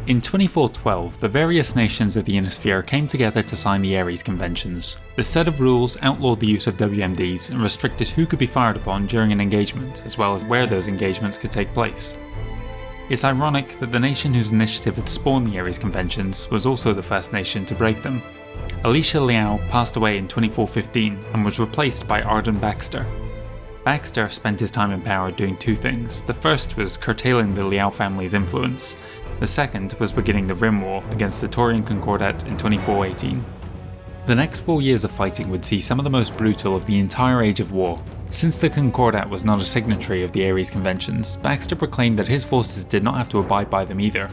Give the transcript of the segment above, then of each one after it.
In 2412, the various nations of the Inner Sphere came together to sign the Ares Conventions. The set of rules outlawed the use of WMDs and restricted who could be fired upon during an engagement, as well as where those engagements could take place. It's ironic that the nation whose initiative had spawned the Ares Conventions was also the first nation to break them. Alicia Liao passed away in 2415 and was replaced by Arden Baxter. Baxter spent his time in power doing two things. The first was curtailing the Liao family's influence. The second was beginning the Rim War against the Taurian Concordat in 2418. The next 4 years of fighting would see some of the most brutal of the entire Age of War. Since the Concordat was not a signatory of the Ares Conventions, Baxter proclaimed that his forces did not have to abide by them either.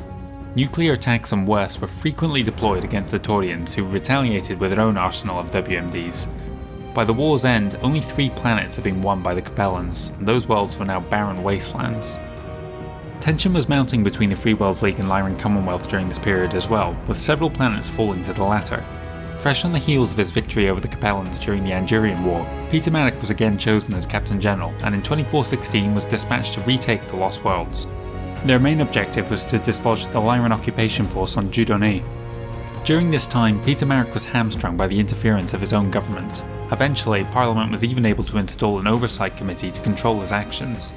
Nuclear attacks and worse were frequently deployed against the Taurians, who retaliated with their own arsenal of WMDs. By the war's end, only 3 planets had been won by the Capellans, and those worlds were now barren wastelands. Tension was mounting between the Free Worlds League and Lyran Commonwealth during this period as well, with several planets falling to the latter. Fresh on the heels of his victory over the Capellans during the Angerian War, Peter Marek was again chosen as Captain General, and in 2416 was dispatched to retake the Lost Worlds. Their main objective was to dislodge the Lyran occupation force on Dieudonné. During this time, Peter Marek was hamstrung by the interference of his own government. Eventually, Parliament was even able to install an oversight committee to control his actions.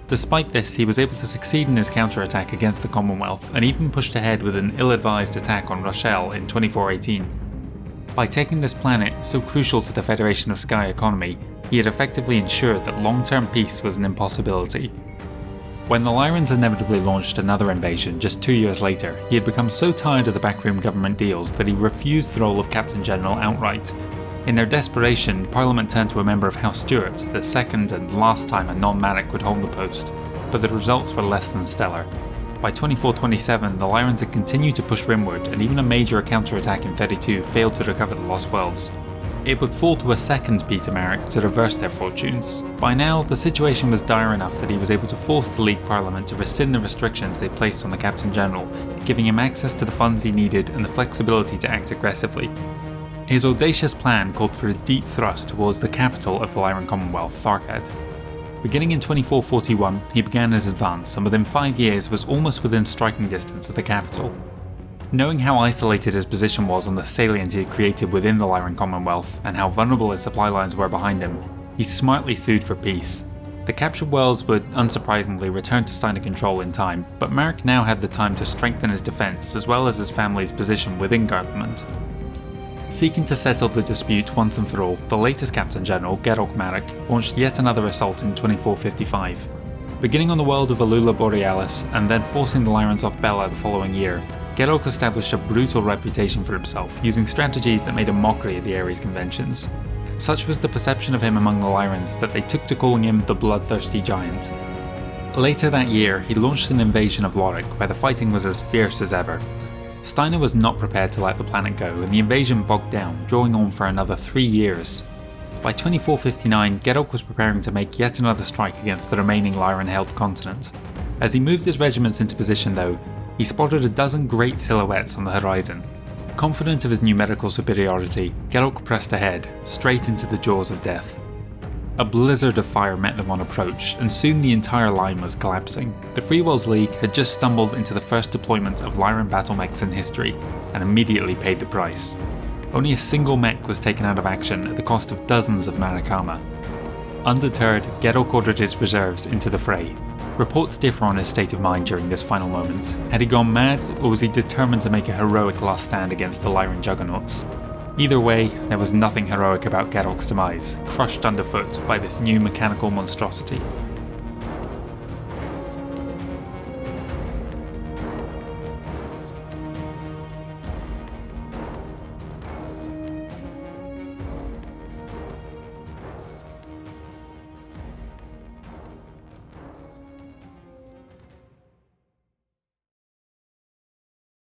Despite this, he was able to succeed in his counterattack against the Commonwealth, and even pushed ahead with an ill-advised attack on Rochelle in 2418. By taking this planet, so crucial to the Federation of Sky economy, he had effectively ensured that long-term peace was an impossibility. When the Lyrans inevitably launched another invasion just 2 years later, he had become so tired of the backroom government deals that he refused the role of Captain General outright. In their desperation, Parliament turned to a member of House Stuart, the second and last time a non-Marek would hold the post, but the results were less than stellar. By 2427, the Lyrans had continued to push rimward, and even a major counterattack in Feri II failed to recover the Lost Worlds. It would fall to a second Peter Marek to reverse their fortunes. By now, the situation was dire enough that he was able to force the League Parliament to rescind the restrictions they placed on the Captain General, giving him access to the funds he needed and the flexibility to act aggressively. His audacious plan called for a deep thrust towards the capital of the Lyran Commonwealth, Tharkad. Beginning in 2441, he began his advance, and within 5 years was almost within striking distance of the capital. Knowing how isolated his position was on the salient he had created within the Lyran Commonwealth, and how vulnerable his supply lines were behind him, he smartly sued for peace. The captured worlds would, unsurprisingly, return to Steiner control in time, but Marek now had the time to strengthen his defence as well as his family's position within government. Seeking to settle the dispute once and for all, the latest Captain General, Gerok Marek, launched yet another assault in 2455. Beginning on the world of Alula Borealis, and then forcing the Lyrans off Bela the following year, Gerok established a brutal reputation for himself, using strategies that made a mockery of the Ares Conventions. Such was the perception of him among the Lyrans that they took to calling him the Bloodthirsty Giant. Later that year, he launched an invasion of Lorik, where the fighting was as fierce as ever. Steiner was not prepared to let the planet go, and the invasion bogged down, drawing on for another 3 years. By 2459, Gerok was preparing to make yet another strike against the remaining Lyran-held continent. As he moved his regiments into position though, he spotted a dozen great silhouettes on the horizon. Confident of his numerical superiority, Gerok pressed ahead, straight into the jaws of death. A blizzard of fire met them on approach, and soon the entire line was collapsing. The Free Worlds League had just stumbled into the first deployment of Lyran battle mechs in history, and immediately paid the price. Only a single mech was taken out of action at the cost of dozens of Marikama. Undeterred, Gerok ordered his reserves into the fray. Reports differ on his state of mind during this final moment. Had he gone mad, or was he determined to make a heroic last stand against the Lyran juggernauts? Either way, there was nothing heroic about Gerok's demise, crushed underfoot by this new mechanical monstrosity.